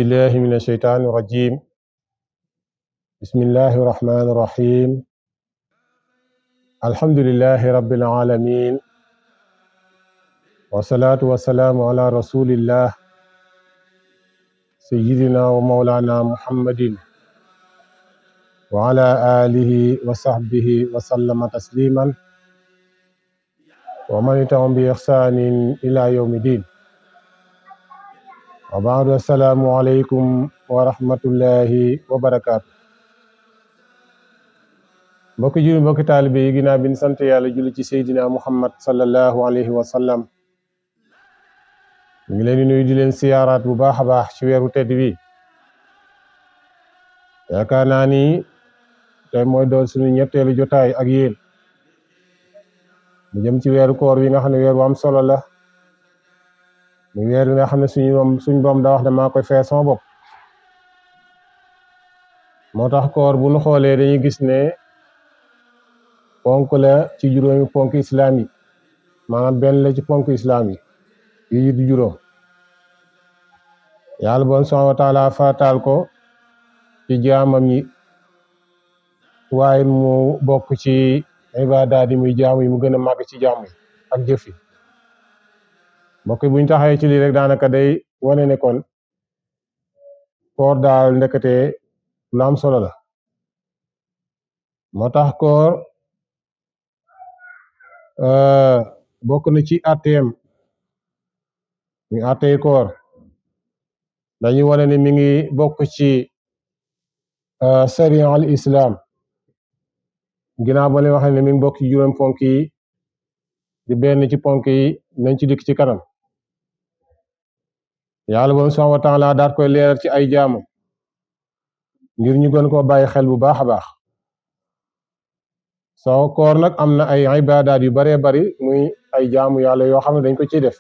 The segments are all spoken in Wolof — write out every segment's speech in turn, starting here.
بالله من الشيطان الرجيم بسم الله الرحمن الرحيم الحمد لله رب العالمين والصلاة والسلام على رسول الله سيدنا ومولانا محمد وعلى آله وصحبه وسلم تسليما ومن تبعهم بإحسان إلى يوم الدين وبعد السلام عليكم ورحمة الله وبركاته mbokki julli mbokki taalibe yi ginnaaw bi ñu sant yàlla julli ci Seydina Muhammad sallallahu alayhi wa sallam ñu ngi leen di nuyu di leen siyaaraat bu baax a baax ci weeru tedd wi yaakaar naa ni tey mooy doon suñu ñetteelu jotaay ak yéen mu jëm ci weeru koor wi nga xam ne weer wu am solo la mu weer wi nga xam ne suñ boom daa wax ne maa koy fee sama bopp moo tax koor bu nu xoolee dañuy gis ne ponk la ci juróomi ponk islaam yi maanaam benn la ci ponk islaam yi di juróom yàlla bon subhaanahu wa taala faataal ko ci jaamam yi waaye mu bokk ci ibaadaat yi muy jaamu yi mu gën a màgg ci jaamu yi ak jëf yi mbokk buñ taxawee ci lii rek daanaka day wane ne kon koor daal ndekete lu am solo la moo tax koor bokk na ci ATM mi àttey koor dañuy wane ne mi ngi bokk ci sariya al islam ginnaaw ba leen wax ne mi ngi bokk ci juróom ponk yi di benn ci ponk yi nañ ci dikk ci kanam yàlla boobu subhaanahu wa taala daat koy leeral ci ay jaamu ngir ñu gën koo bàyyi xel bu baax a baax soo koor nag am na ay ibaadaat yu baree bari muy ay jaamu yàlla yoo xam ne dañ ko ciy def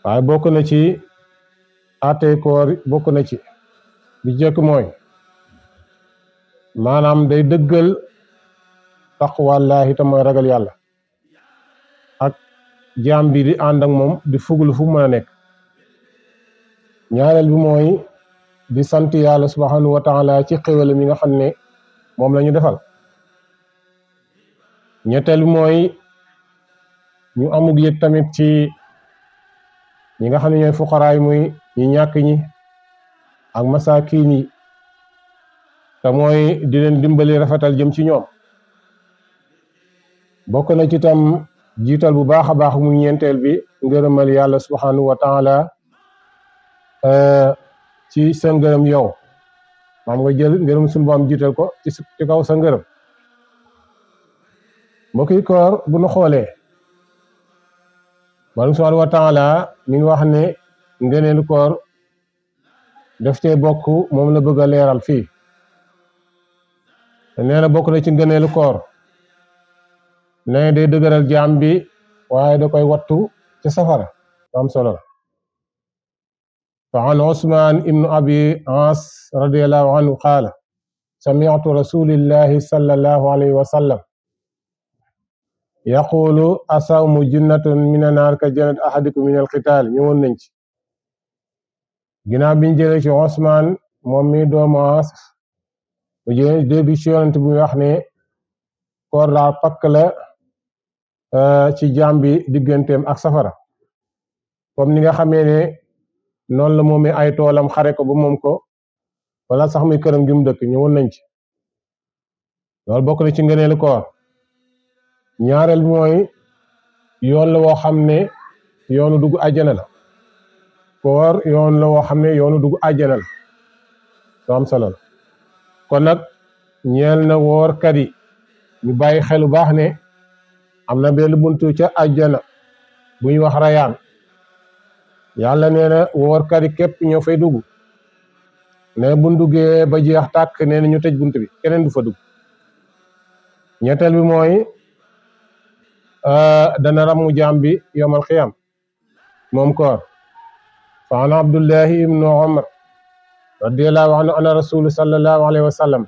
waaye bokk na ci àttey koor bokk na ci bi jëkk mooy maanaam day dëggal taqwallaahi te mooy ragal yàlla ak jaam bi di ànd ak moom di fuglu fu mën a nekk ñaareel bi mooy di sant yàlla subhanahu wa taala ci xéwal mi nga xam ne moom la ñu defal ñetteel bi mooy ñu amug yëg tamit ci ñi nga xam ne ñooy fuqaraay muy ñi ñàkk ñi ak masaakiin yi te mooy di leen dimbali rafetal jëm ci ñoom bokk na ci tam jiital bu baax a baax muy ñeenteel bi ngërëmal yàlla subhanahu wa taala ci sa ngërëm yow maam nga jël ngërëm suñu boom jiital ko ci kaw sa ngërëm mbokki koor bu nu xoolee borom subhanahu wa taala mi ngi wax ne ngëneelu koor def cee bokk moom la bëgg a leeral fii nee na bokk na ci ngëneelu koor nee day dëgëral jaam bi waaye da koy wattu ci safara am solo fa an Usmaan ibnu abi Aas radiyallahu anhu qaala sami'tu rasulillahi sallallahu alayhi wa sallam yaqulu asawmu junnatun mina naar ka jannat ahadikum min alqitaal ñëwoon nañ ci ginnaaw biñ jëlee ci Usmaan moom mi doomu Aas mu jëlee débi ci yonent bu wax ne koor daa pakk la ci jaam bi digganteem ak safara comme ni nga xamee ne noonu la moomee ay toolam xare ko ba moom ko wala sax muy këram gi mu dëkk ñëwoon nañ ci loolu bokk na ci ngëneelu koor ñaareel mooy yoon la woo xam ne yoonu dugg àjjana la koor yoon la woo xam ne yoonu dugg àjjana la soo am solo la kon nag ñeel na woorkat yi ñu bàyyi xelu baax ne am na benn buntu ca àjjana bu ñuy wax rayaan yàlla nee na woorkat yi képp ñoo fay dugg ne bu duggee ba jeex tàkk nee na ñu tëj bunt bi keneen du fa dugg ñetteel bi mooy dana ramu jaam bi yawmal qiyaam moom koor fa an abdullahi ibnu umar radiyallahu anhu anna rasul sallallahu alayhi wa sallam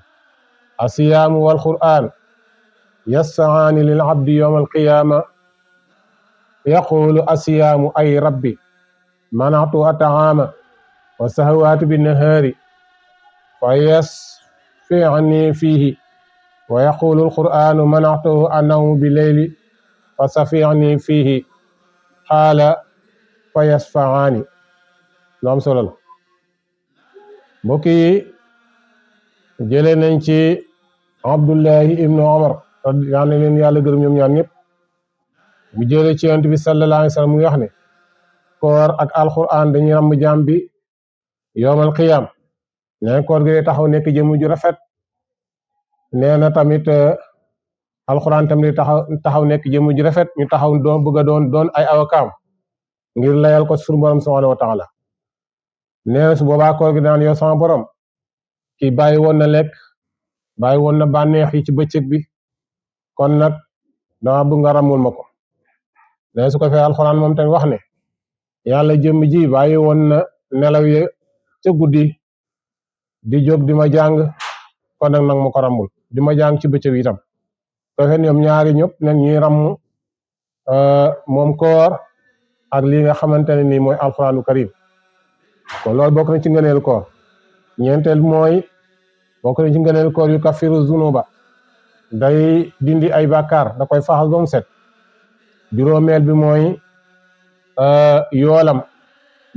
asiyaamu wal qur'aan yas'aani lil abdi yawmal qiyaama yaqulu asiyaamu ay rabbi manatu ataama wa sahawaatu bi nahaari fa yasfi'ni fiihi wa yaqulu alqur'aanu mana'tuhu annahu bi leyli fa safi'ni fiihi qaala fa yasfa'aani lu am solo la mbokk yi jëlee nañ ci Abdullahi ibnu Omar yal na leen yàlla gërëm ñoom ñaar ñëpp bu jëlee ci yonent bi sallallahu alayhi wa sallam mu wax ne koor ak alquran dañuy ràmm jaam bi yowmal qiyaam nee na koor gi day taxaw nekk jëmm ju rafet nee na tamit alquran tamit day taxaw nekk jëmm ju rafet ñu taxaw doon bëgg a doon ay awakaam ngir layal ko suñu borom subhanahu wa taala nee na su boobaa koor gi daan yow sama borom kii bàyyi woon na lekk bàyyi woon na bànneex yi ci bëccëg bi kon nag dama bëgg nga ràmmul ma ko nee su ko fee alxuraan moom tamit wax ne yàlla jëmm ji bàyyi woon na nelaw yi ca guddi di jóg di ma jàng kon nag ma ko ràmmul di ma jàng ci bëccëg itam ko fee ñoom ñaari ñëpp nag ñuy ràmm moom koor ak lii nga xamante ne nii mooy alxuraanu karim kon loolu bokk na ci ngëneelu koor ñeenteel mooy bokk na ci ngëneelu koor yu kafiru zunuba day dindi ay bàkkaar da koy faxas ba mu set juróomeel bi mooy yoolam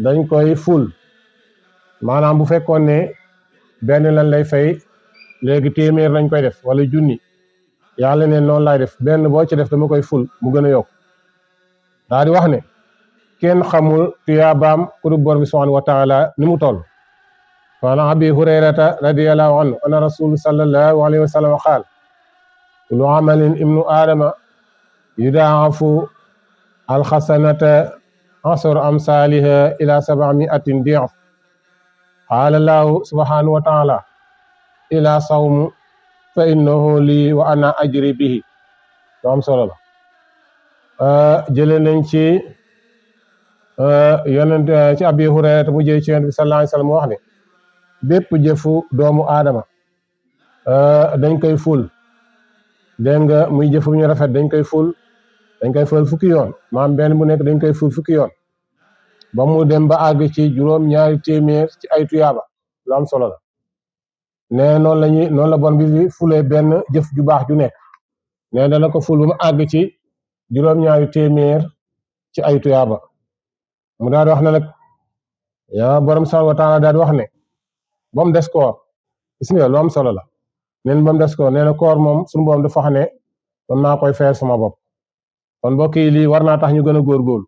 dañ koy ful maanaam bu fekkoon ne benn lan lay fay léegi téeméer lañ koy def wala junni yàlla ne noonu lay def benn boo ci def dama koy ful mu gën a yokk daa di wax ne kenn xamul tuyaabaam ku du bor bi subhanahu wa taala ni mu toll waan abi hurayrata radiyallahu anhu anna rasul sallallahu alayhi wa sallam qaal kullu amalin ibnu aadama yudaafu alxasanata asru amsaaliha ila 700 di'f qaala lahu subhanahu wa taala ila sawmu fa innahu lii wa ana ajri bihi lu am solo la jëlee nañ ci yonent ci abi hurayrata mu jëlee ci yonent bi sallallahu alayhi wa sallam wax ne bépp jëfu doomu aadama dañ koy ful dégg nga muy jëfu ñu rafet dañ koy ful fukki yoon maam benn bu nekk dañ koy ful fukki yoon ba mu dem ba àgg ci juróom-ñaari téeméer ci ay tuyaaba lu am solo la ne noonu la bon bi fulee benn jëf ju baax ju nekk ne dana ko ful ba mu àgg ci juróom-ñaari téeméer ci ay tuyaaba mu daal di wax ne nag yaa borom subhanahu wa taala daal di wax ne ba mu des koor gis nga lu am solo la neen ba mu des koor nee na koor moom suñu borom dafa xam ne man maa koy fayal sama bopp kon mbokk yi lii war naa tax ñu gën a góorgóorlu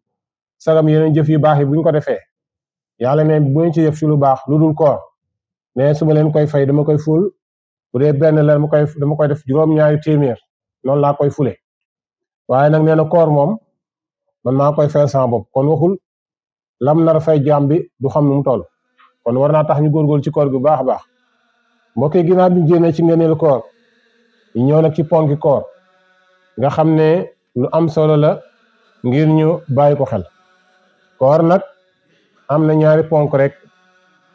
sagam yeneen jëf yu baax yi buñ ko defee yàlla ne bu ñu ci jëf ci lu baax lu dul koor ne su ma leen koy fay dama koy ful bu dee benn la dama koy def juróom-ñaari téeméer noonu laa koy fule waaye nag nee na koor moom man maa koy fayal sama bopp kon waxul lam nar a fay jaam bi du xam nu mu toll kon war naa tax ñu góorgóorlu ci koor gi bu baax a baax mbokk yi ginnaaw bi ñu génnee ci ngëneelu koor ñu ñëw nag ci ponki koor nga xam ne lu am solo la ngir ñu bàyyi ko xel koor nag am na ñaari ponk rek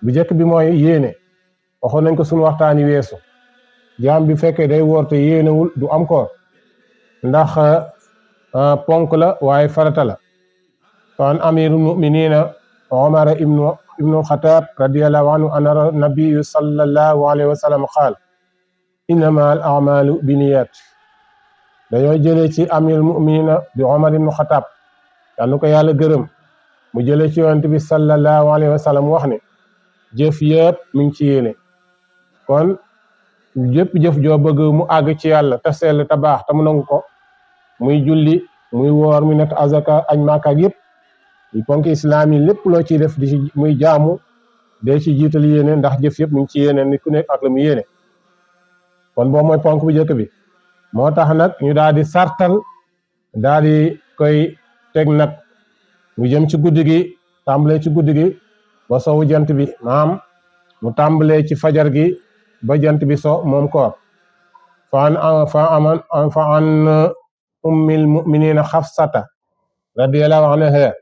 bu njëkk bi mooy yéene waxoon nañ ko suñu waxtaani weesu jaam bi fekkee day woor te yéenewul du am koor ndax ponk la waaye farata la fan amirul muminina Omar ibnu Xataab radiyallahu anhu anna nabiyu sallallahu alayhi wa sallam qaal innama al a'malu biniyat dañoo jëlee ci amirul muminina di Omar ibnu Xataab yal na ko yàlla gërëm mu jëlee ci yonent bi sallallahu alayhi wa sallam wax ne jëf yëpp mi ngi ci yéene kon jëpp jëf joo bëgg mu àgg ci yàlla te sell te baax te mu nangu ko muy julli muy woor muy nekk azaka añ Makka ak yëpp yi ponk islaam yi lépp loo ciy def di ci muy jaamu dee ci jiital yéene ndax jëf yëpp mi ngi ci yéene ni ku nekk ak la mu yéene kon boobu mooy ponk bu njëkk bi moo tax nag ñu daal di sartal daal di koy teg nag mu jëm ci guddi gi tàmbalee ci guddi gi ba sowu jant bi maam mu tàmbalee ci fajar gi ba jant bi so moom koor fa an ummil muminina Xafsata radiyallahu anha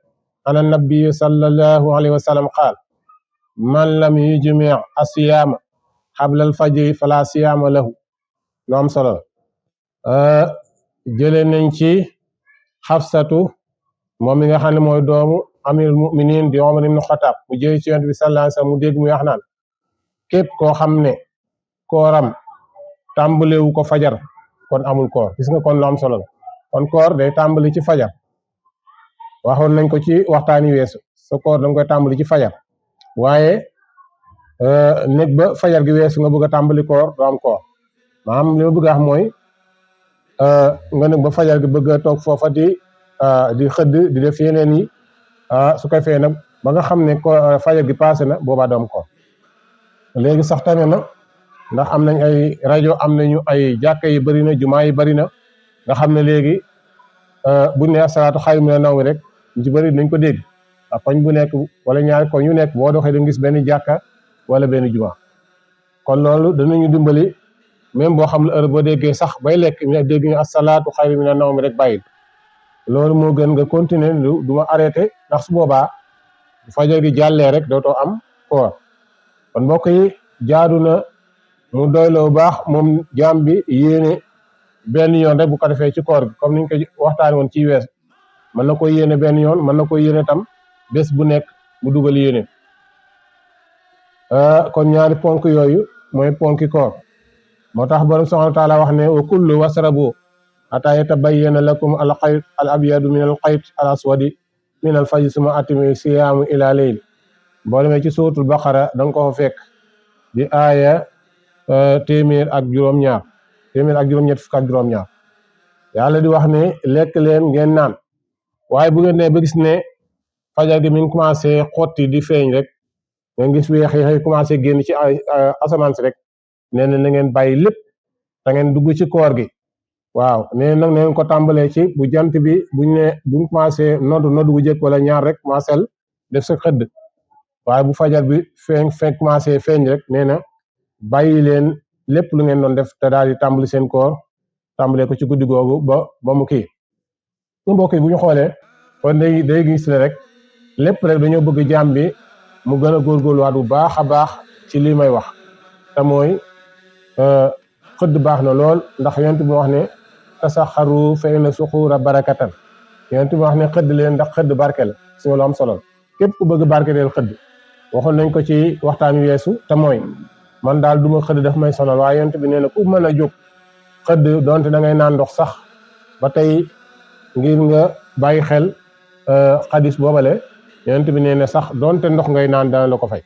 ana nabiyu sallallahu alayhi wa sallam qaal man lam yujmi asiyaama xabla al fajri fala siyaama lahu lu am solo jëlee nañ ci Xafsatu moom mi nga xam ne mooy doomu amirul muminin di Omar ibn Khattab mu jëlee ci Yonent bi sallallahu alayhi wasallam mu dégg muy wax naan képp koo xam ne kooram tàmbalewu ko fajar kon amul koor. Gis nga kon lu am solo la kon koor day tàmbali ci fajar waxoon nañ ko ci waxtaani weesu sa koor da nga koy tàmbali ci fajar waaye nekk ba fajar gi weesu nga bëgg a tàmbali koor doo am koor maanaam li ma bëgg a wax mooy nga nekk ba fajar gi bëgg a toog foofa di xëdd di def yeneen yi su koy fee nag ba nga xam ne ko fajar gi passé na boobaa doo am koor. léegi sax tane na ndax am nañ ay rajo am nañu ay jàkka yi bëri na jumaa yi bëri na nga xam ne léegi buñ ne asalaatu xayrun mina nawmi rek ñu ci bëri nañ ko dégg ak koñ bu nekk wala ñaari koñ yu nekk boo doxee da nga gis benn jàkka wala benn jumaa kon loolu danañu dimbali même boo xam ne heure boo déggee sax bay lekk ñu dégg ñu asalaatu xayrun mina nawmi rek bàyyil loolu moo gën nga continuer du ma arrêté ndax su boobaa bu fajar gi jàllee rek dootoo am koor kon mbokk yi jaadu na mu doyloo baax moom jaam bi yéene benn yoon rek bu ko defee ci koor gi comme niñ ko waxtaane woon ci wees mën na ko yéene benn yoon mën na ko yéene tam bés bu nekk mu dugal yéene kon ñaari ponk yooyu mooy ponki koor moo tax borom subhanahu wa taala wax ne wa kullu wasrabu hatta yatabayyana lakum al xayt al abyadu min al xayt al aswadi min al fajr suma atimi siyaamu ila layl boo demee ci suuratul baqara da nga ko fa fekk di aaya téeméer ak juróom-ñett fukk ak juróom-ñaar yàlla di wax ne lekk leen ngeen naan waaye bu ngeen ne ba gis ne fajar gi mi ngi commencé xotti di feeñ rek ngeen gis weex yi commencé génn ci asamaan si rek nee na ngeen bàyyi lépp da ngeen dugg ci koor gi waaw nee nag neen ko tàmbalee ci bu jant bi buñ commencé nodd bu jëkk wala ñaar rek commencé def sa xëdd waaye bu fajar bi feeñ commencé feeñ rek nee na bàyyi leen lépp lu ngeen doon def te daal di tàmbali seen koor tàmbalee ko ci guddi googu ba mu kii ñu mbokk yi bu ñu xoolee kon day gis ne rek lépp rek dañoo bëgg jaam bi mu gën a góorgóorluwaat bu baax a baax ci li may wax te mooy xëdd baax na lool ndax yonent bi wax ne tasaxaru fa inna suxuura barakatan yonent bi wax ne xëdd leen ndax xëdd barke la si lu am solo képp ku bëgg barke del xëdd waxoon nañ ko ci waxtaan wi weesu te mooy man daal duma xëdd daf may sonal waaye yonent bi nee na ku mën a jóg xëdd donte da ngay naan ndox sax ba tey ngir nga bàyyi xel xadis boobale yonent bi nee na sax donte ndox ngay naan dana la ko fay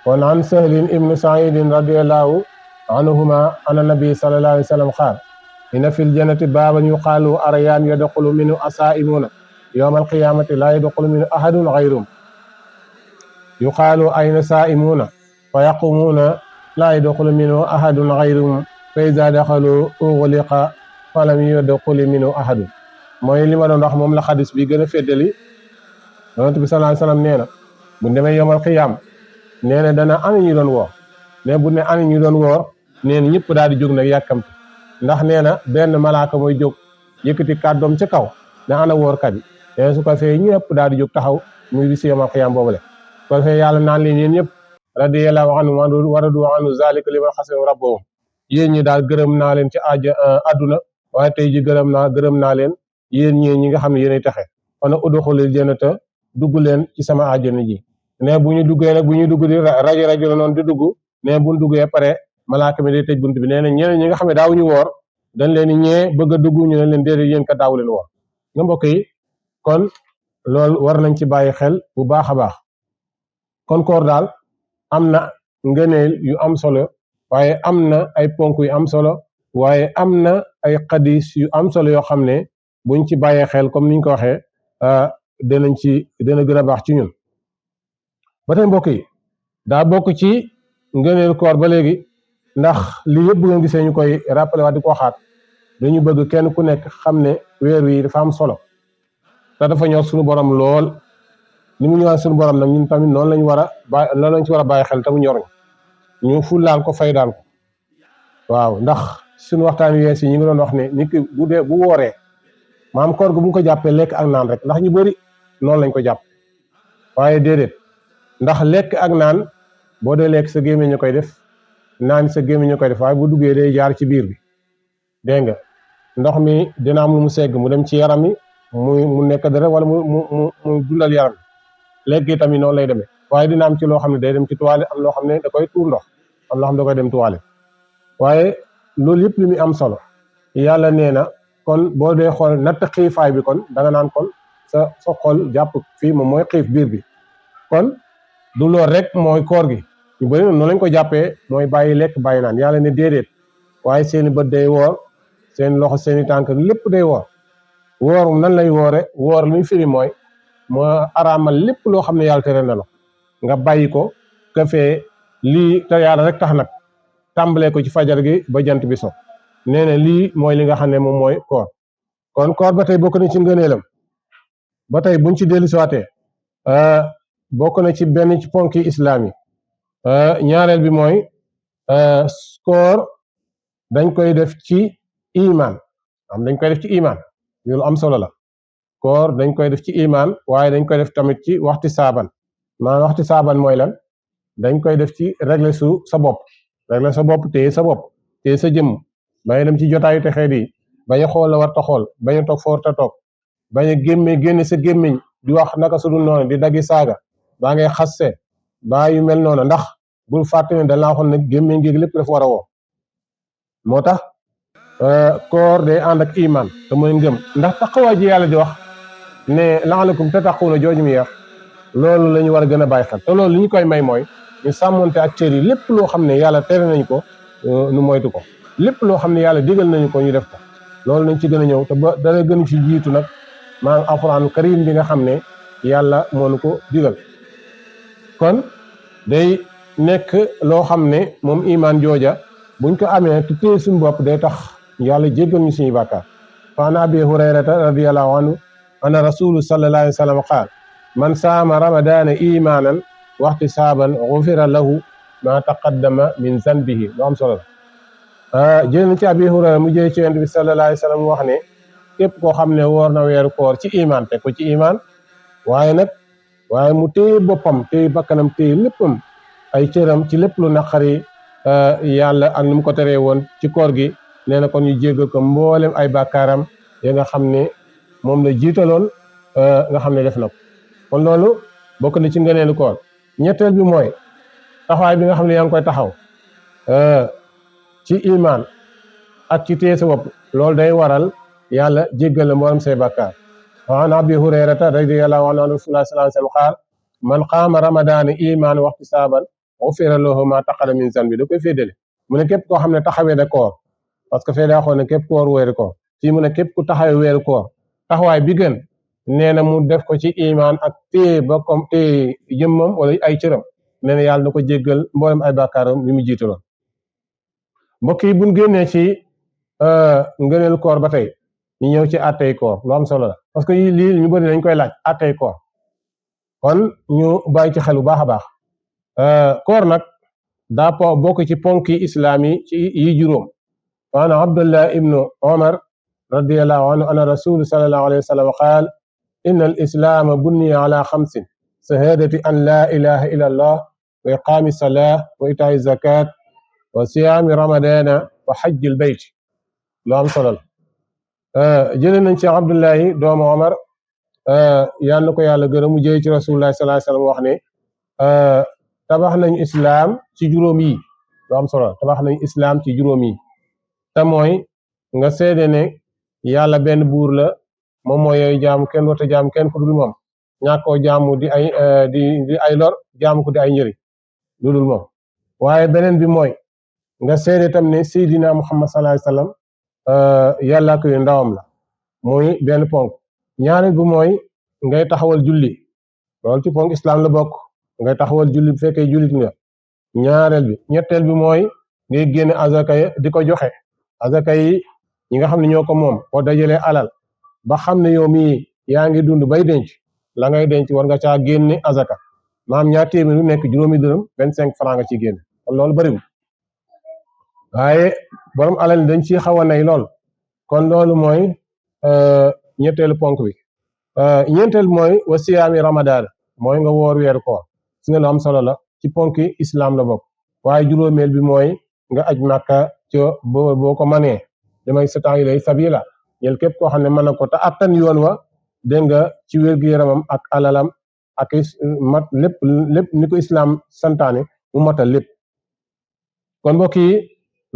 kon an sahlin ibnu saidin radiallahu anhuma ana nabi sallallahu alayhi wa sallam qaal inna fil jannati baaban yuqaalu arayaan yadxulu minhu asaa'imuuna yawma alqiyamati laa yadxulu minhu ahadun gayrum yuqaalu ayna saa'imuuna fa yaqumuuna laa yadxulu minhu ahadun gayrum fa iza daxalu ughliqa falam yadxul minhu ahadun mooy li ma doon wax moom la xadis bi gën a feddali yonent bi sallallahu alayhi wasallam nee na bu demee yawmal qiyaam nee na dana ana ñu doon woor mais bu ne ana ñu doon woor nee na ñëpp daal di jóg nag yàkkamti ndax nee na benn malaaka mooy jóg yëkkati kàddoom ca kaw ne ana woorkat yi nee su ko fee ñëpp daal di jóg taxaw muy bis yawmal qiyaam boobule su ko fee yàlla naan leen yéen ñëpp radiyallahu anhum wa radu anhu zalika liman xasanu rabbahum yéen ñi daal gërëm naa leen ci àdduna waaye tey ji gërëm naa leen yéen ñi nga xam ne yéenay taxe kon nag udxulul jannata dugg leen ci sama àjjana ji ne bu ñu duggee nag bu ñuy dugg di rajo la noonu di dugg ne bu ñu duggee pare malaaka mi day tëj bunt bi nee na ñeneen ñi nga xam ne daawuñu woor dañ leen ñee bëgg a dugg ñu ne leen déedéet yéen ka daaw leen woor nga mbokk yi kon loolu war nañ ci bàyyi xel bu baax a baax kon koor daal am na ngëneel yu am solo waaye am na ay ponk yu am solo waaye am na ay xadis yu am solo yoo xam ne buñ ci bàyyee xel comme niñ ko waxee dana gën a baax ci ñun ba tey mbokk yi daa bokk ci ngëneel koor ba léegi ndax li yëpp bu ngeen gisee ñu koy rappelé waat di ko waxaat dañu bëgg kenn ku nekk xam ne weer wi dafa am solo te dafa ñor suñu borom lool ni mu ñëwaat suñu borom nag ñun tamit noonu lañ war a bàyyi noonu lañ ci war a bàyyi xel te mu ñor ñu fullaal ko faydaal ko waaw ndax suñu waxtaan wees yi ñu ngi doon wax ne nit ki bu wooree maam koor gu bu ko jàppee lekk ak naan rek ndax ñu bëri noonu lañ ko jàpp waaye déedéet ndax lekk ak naan boo dee lekk sa gémmiñ ñu koy def naan sa gémmiñ ñu koy def waaye bu duggee day jaar ci biir bi dégg nga ndox mi dina am lu mu segg mu dem ci yaram mi mu nekk dara wala mu dundal yaram lekk yi tamit noonu lay demee waaye dina am ci loo xam ne day dem ci toilette am loo xam ne da koy tuur ndox am loo xam ne da koy dem toilette waaye loolu yëpp li muy am solo yàlla nee na kon boo dee xool natt xiifaay bi kon da nga naan kon sa xol jàpp fii moom mooy xiif biir bi kon du lool rek mooy koor gi ñu bëri noonu lañ ko jàppee mooy bàyyi lekk bàyyi naan yàlla ne déedéet waaye seeni bët day woor seen loxo seeni tànk lépp day woor woor nan lay woore woor li muy firi mooy moo araamal lépp loo xam ne yàlla tere na la nga bàyyi ko kafee lii te yàlla rek tax nag tàmbalee ko ci fajar gi ba jant bi so nee na lii mooy li nga xam ne moom mooy koor kon koor ba tey bokk na ci ngëneelam ba tey buñ ci dellu siwaatee bokk na ci benn ci ponki islaam yi ñaareel bi mooy koor dañ koy def ci iman dañ koy def ci iman loolu am solo la koor dañ koy def ci iman waaye dañ koy def tamit ci waxti saaban maanaam waxti saaban mooy lan dañ koy def ci régler sa bopp téye sa bopp téye sa jëmm bañ a dem ci jotaayu te xeet yi bañ a xool la war ta xool bañ a toog foor ta toog bañ a génne sa gémmiñ di wax naka su dul noonu di daggi saaga baa ngay xasse baa yu mel noonu ndax bul fàtte ne dañ laa waxoon ne gémmiñ gi lépp dafa war a woo moo tax koor day ànd ak iman te mooy ngëm ndax taqwa ji yàlla di wax ne laalakum tattaquuna jooju mi yax loolu la ñu war a gën a bàyyi xel te loolu li ñu koy may mooy ñu sàmmonte ak cër yi lépp loo xam ne yàlla tere nañ ko nu moytu ko lépp loo xam ne yàlla digal nañu ko ñu def ko loolu nañ ci gën a ñëw te ba dara gën ci jiitu nag maa ngi alxuraanu karim bi nga xam ne yàlla moo nu ko digal kon day nekk loo xam ne moom iman jooja buñ ko amee te téye suñu bopp day tax yàlla jéggal ñu suñu bàkkaar fa an abi hurayrata radiyallahu anhu ana rasulu sallallahu alayhi wa sallam qaal man saama ramadana imanan waxtisaaban gufira lahu ma taqaddama min zanbihi lu am solo la jël na ci abi hurayra mu jël ci yonent bi sallallahu alayhi wa sallam wax ne képp koo xam ne woor na weeru koor ci iman te ko ci iman waaye mu téye boppam téye bakkanam téye léppam ay cëram ci lépp lu naqari yàlla ak nu mu ko teree woon ci koor gi nee na kon ñu jéggal ko mboolem ay bàkkaaram ya nga xam ne moom la jiitaloon nga xam ne def na ko kon loolu bokk na ci ngëneelu koor ñetteel bi mooy taxawaay bi nga xam ne yaa ngi koy taxaw ci iman ak ci téye sa bopp loolu day waral yàlla jéggal la mboolem say bàkkaar wa an abi hurayrata radiyallahu anhu rasulullah sallallahu alayhi wa sallam qaal man qaama ramadaana iman waxtisaaban ufira lahu ma taqaddama min zanbi da koy féddale mu ne képp koo xam ne taxawee na koor parce que fee daa xool ne képp ku war weeru koor fii mu ne képp ku taxawee weeru koor taxawaay bi gën nee na mu def ko ci iman ak téye ba comme téye jëmmam wala ay cëram nee na yàlla na ko jéggal mboolem ay bàkkaaram bi mu jiitaloon mbokk yi buñ génnee ci ngëneelu koor ba tey ñu ñëw ci attey koor lu am solo la parce que lii ñu bëri dañ koy laaj attey koor kon ñu bàyyi ci xel bu baax a baax koor nag daa bokk ci ponki islaam yi ci yi juróom waana abdullah ibnu omar radiallahu anhu ana rasul sallallahu alayhi wa sallam qaal inna al islaama bunniya ala xamsin shahadati an la ilaha illa allah wa iqaami salah wa itaai zakat wa siyaami ramadana wa xajjil bayt lu am solo la jëlee nañ ci abdullahi doomu omar yal na ko yàlla gërëm mu jëlee ci rasulullah sallallahu alayhi wa sallam wax ne tabax nañ islaam ci juróom yi lu am solo tabax nañ islaam ci juróom yi te mooy nga seede ne yàlla benn buur la moom mooy yooyu jaamu kenn warta jaamu kenn ku dul moom ñàkkoo jaamu di ay lor jaamu ko di ay njëriñ lu dul moom waaye beneen bi mooy nga seede tam ne seydina muhammad sallallahu alayhi wa sallam yàlla ko yu ndawam la muy benn ponk ñaareel bi mooy ngay taxawal julli loolu ci ponk islam la bokk ngay taxawal julli bu fekkee jullit nga ñaareel bi ñetteel bi mooy ngay génne azaka di ko joxe azaka yi ñi nga xam ne ñoo ko moom boo dajalee alal ba xam ne yow mii yaa ngi dund bay denc la ngay denc war nga caa génne azaka maam ñaar téeméer lu nekk juróomi dërëm 25 francs nga ci génne kon loolu bariwul waaye borom alal dañ ci xaw a nay lool kon loolu mooy ñetteelu ponk bi ñeenteel mooy wa siyaami ramadan mooy nga woor weeru koor si nga lu am solo la ci ponki islam la bokk waaye juróomeel bi mooy nga aj màkka ca boo ko manee damay satan yi lay sabila ñel képp koo xam ne mën na ko te attan yoon wa dégg nga ci wér-gu-yaramam ak alalam ak mat lépp ni ko islam santaane mu matal lépp kon mbokk yi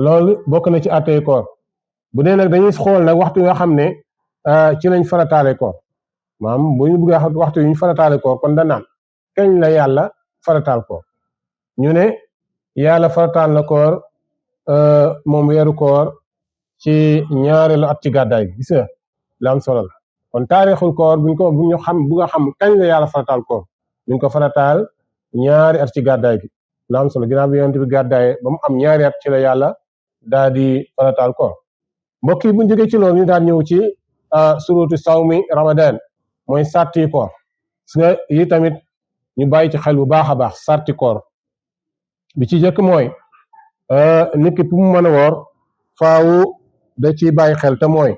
loolu bokk na ci àttey koor bu dee nag dañuy xool nag waxtu nga xam ne ci lañ farataale koor maanaam bu ñu bëgg a waxtu yu ñu farataale koor kon da naan kañ la yàlla farataal koor ñu ne yàlla farataal na koor moom weeru koor ci ñaareelu at ci gàddaay gi gis nga la am solo la kon taarixul koor bu ñu xam bu nga xam kañ la yàlla farataal koor buñ ko farataal ñaari at ci gàddaay gi la am solo ginnaaw bi yonent bi gàddaay ba mu am ñaari at ci la yàlla daal di farataal koor mbokk yi bu ñu jógee ci loolu ñu daal ñëw ci surutu sawmi ramadan mooy sarti koor su nga yi tamit ñu bàyyi ci xel bu baax a baax sarti koor bi ci jëkk mooy nit ki pour mu mën a woor faawu da ciy bàyyi xel te mooy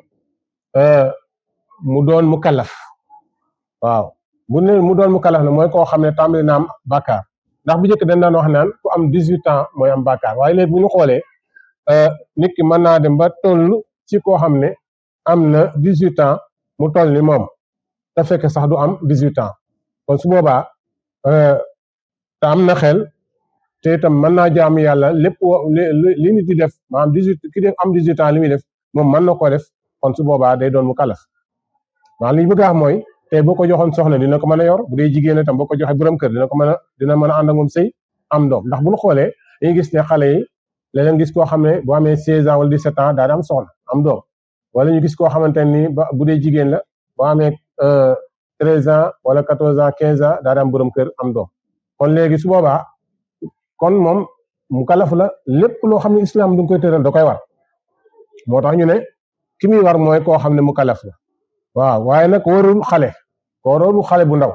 mu doon mu kalaf waaw bu ne mu doon mu kalaf na mooy koo xam ne tàmbali na am bàkkaar ndax bu njëkk dañ daan wax naan ku am 18 ans mooy am bàkkaar waaye léegi bu ñu xoolee nit ki mën naa dem ba toll ci koo xam ne am na 18 ans mu toll ni moom te fekk sax du am 18 ans kon su boobaa te am na xel te itam mën naa jaamu yàlla lépp li nit di def maanaam 18 ki def am 18 ans li muy def moom mën na koo def kon su boobaa day doon mu kalaf maanaam li ñu bëgg a wax mooy tey boo ko joxoon soxna dina ko mën a yor bu dee jigéen itam boo ko joxee borom kër dina mën a ànd ak moom sëy am doom ndax bu ñu xoolee dañuy gis ne xale yi léeg-léeg gis koo xam ne boo amee 16 ans wala 17 ans daal di am soxna am doom wala ñu gis koo xamante ni ba bu dee jigéen la boo amee 13 ans wala 14 ans 15 ans daal di am borom kër am doom kon léegi su boobaa kon moom mu kalaf la lépp loo xam ne islam du nga koy tëral da koy war moo tax ñu ne ki muy war mooy koo xam ne mu kalaf la waaw waaye nag warul xale bu ndaw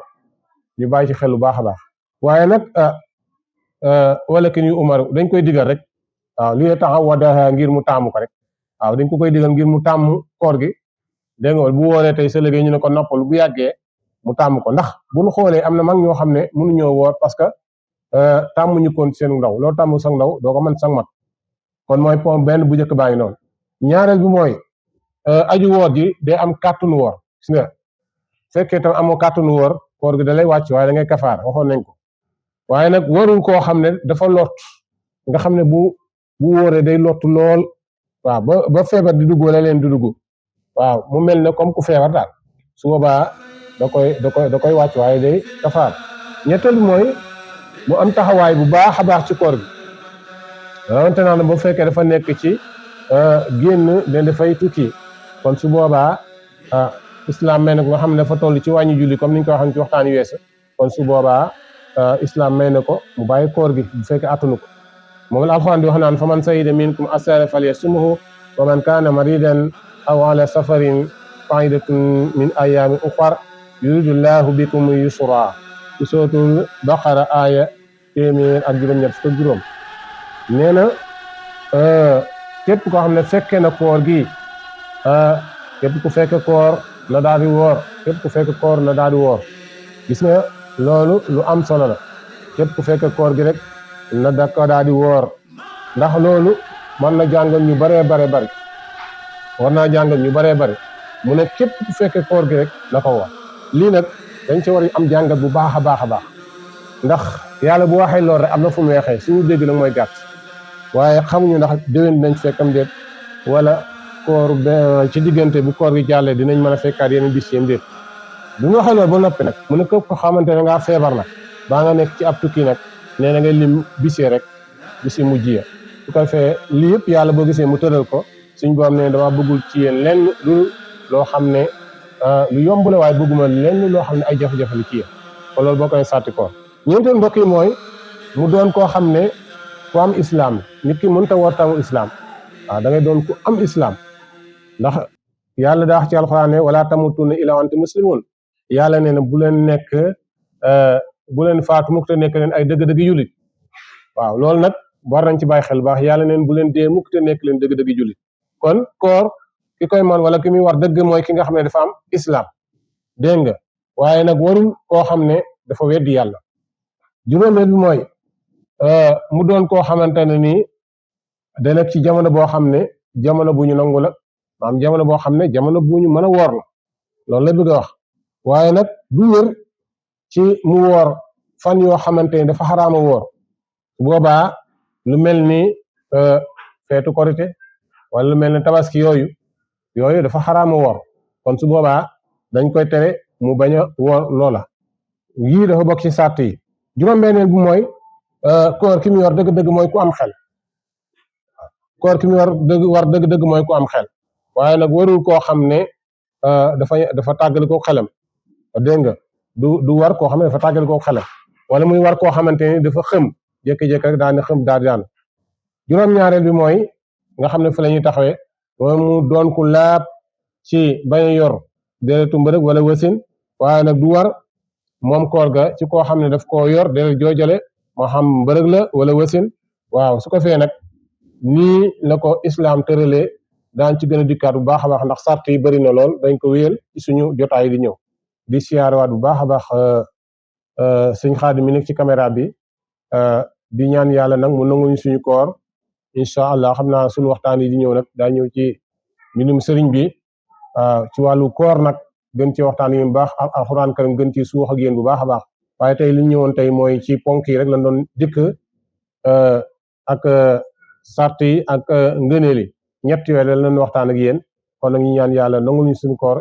ñu bàyyi ci xel bu baax a baax waaye nag wala ki ñuy umaru dañ koy digal rek waaw li taxaw wadaha ngir mu taamu ko rek waaw dañ ko koy digal ngir mu tàmm koor gi dégg nga bu wooree tey sa liggéey ñu ne ko noppal bu yàggee mu tàmm ko ndax bu ñu xoolee am na mag ñoo xam ne mënuñoo woor parce que tàmmuñu koon seen ndaw loo tàmm sa ndaw doo ko mën sa mat kon mooy point benn bu njëkk baa ngi noonu ñaareel bi mooy aju woor ji day am kàttanu woor gis nga fekkee tam amoo kàttanu woor koor gi da lay wàcc waaye da ngay kafaar waxoon nañ ko waaye nag warul koo xam ne dafa lot nga xam ne bu wóoree day lott lool waaw ba feebar di dugg wala leen di dugg waaw mu mel ne comme ku feebar daal su boobaa da koy wàcc waaye day kafaar ñetteel bi mooy mu am taxawaay bu baax a baax ci koor gi rawante naa ne bu fekkee dafa nekk ci génn de dafay tukki kon su boobaa islam may na ko nga xam ne dafa toll ci wàññi julli comme ni ñu ko waxee ci waxtaan yu weesu kon su boobaa islam may na ko mu bàyyi koor gi bu fekkee attanu ko moom la alxuraan di wax naan fa man sayida minkum asara falyasumhu wa man kaana maridan aw ala safarin faidatun min ayamin uxar yuridu llahu bikum yusra ci sootul baqara aaya 1juróom-ñett nee na képp koo xam ne fekkee na koor gi képp ku fekke koor na daal di woor képp ku fekke koor na daal di woor gis nga loolu lu am solo la képp ku fekke koor gi rek na da ko daal di woor ndax loolu mën na jàngal ñu baree bari war naa jàngal ñu baree bari mu ne képp ku fekke koor gi rek na ko woor lii nag dañ ci war a am jàngat bu baax a baax a baax ndax yàlla bu waxee loolu rek am na fu mu weexee suñu dégg nag mooy gàtt waaye xamuñu ndax déwén dinañ fekkam déet wala koor ci diggante bu koor gi jàllee dinañ mën a fekkaat yeneen bis yéen déet bu ñu waxee loolu ba noppi nag mu ne képp ko xamante ne ngaa feebar nag baa nga nekk ci ab tukki nag nee na ngay lim bisee rek bisi mujj ya su ko defee lii yëpp yàlla boo gisee mu tëral ko suñ boom ne dama bëggul ci yéen lenn lu loo xam ne lu yomb la waaye bëgguma lenn loo xam ne ay jafe-jafe li ci yéen kon loolu boo koy sàtti koor ñeenteel mbokk yi mooy mu doon koo xam ne ku am islam nit ki mënta war tamu islam waaw da ngay doon ku am islam ndax yàlla daa wax ci alxuraan ne wala tamutunna illa wa antum muslimun yàlla nee na bu leen faatu mukk te nekk leen ay dëgg-dëgg jullit waaw loolu nag war nañ ci bàyyi xel baax yàlla neen bu leen dee mukk te nekk leen dëgg-dëgg jullit kon koor ki koy man wala ki muy war dëgg mooy ki nga xam ne dafa am islam dégg nga waaye nag warul koo xam ne dafa weddi yàlla juróomeel bi mooy mu doon koo xamante ne nii da nekk ci jamono boo xam ne jamono bu ñu nangu la maanaam jamono boo xam ne jamono bu ñu mën a woor la loolu la bëgg a wax waaye nag du wér ci mu woor fan yoo xamante ni dafa xaraama woor su boobaa lu mel ni feetu korite wala lu mel ni tabaski yooyu dafa xaraama woor kon su boobaa dañ koy tere mu bañ a woor loola yii dafa bokk ci sàrt yi juróom-benneel bi mooy koor ki mu yor dëgg-dëgg mooy ku am xel koor ki mu war dëgg-dëgg mooy ku am xel waaye nag warul koo xam ne dafa tàggali ko xelam dégg nga du war koo xam ne dafa tàggali ko xelam wala muy war koo xamante ni dafa xëm jékki-jékki rek daal di xëm daal daan juróom-ñaareel bi mooy nga xam ne fi la ñuy taxawee mooy mu doon ku laab ci bañ a yor deretu mbërëg wala wasin waaye nag du war moom koor ga ci koo xam ne daf koo yor deret joojale moo xam mbërëg la wala wasin waaw su ko fee nag nii la ko islam tëralee daan ci gën a dikkaat bu baax a baax ndax sart yi bëri na lool dañ ko wéyal ci suñu jotaay di ñëw di siyaarewaat bu baax a baax sëñ Xaadim mi nekk ci caméra bi di ñaan yàlla nag mu nanguñu suñu koor incha allah xam naa suñu waxtaan yi di ñëw nag daa ñëw ci mbindum sëriñ bi ci wàllu koor nag gën ci waxtaan yi bu baax alxuraan karim gën ci suux ak yéen bu baax a baax waaye tey li ñu ñëwoon tey mooy ci ponk yi rek lañ doon dikk ak sart yi ak ngëneel yi ñett yooyu lañ leen waxtaan ak yéen kon nag ñu ñaan yàlla nangul ñu suñu koor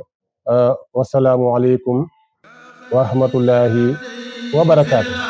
wasalaamu aleykum wa rahmatullahi wa barakaatu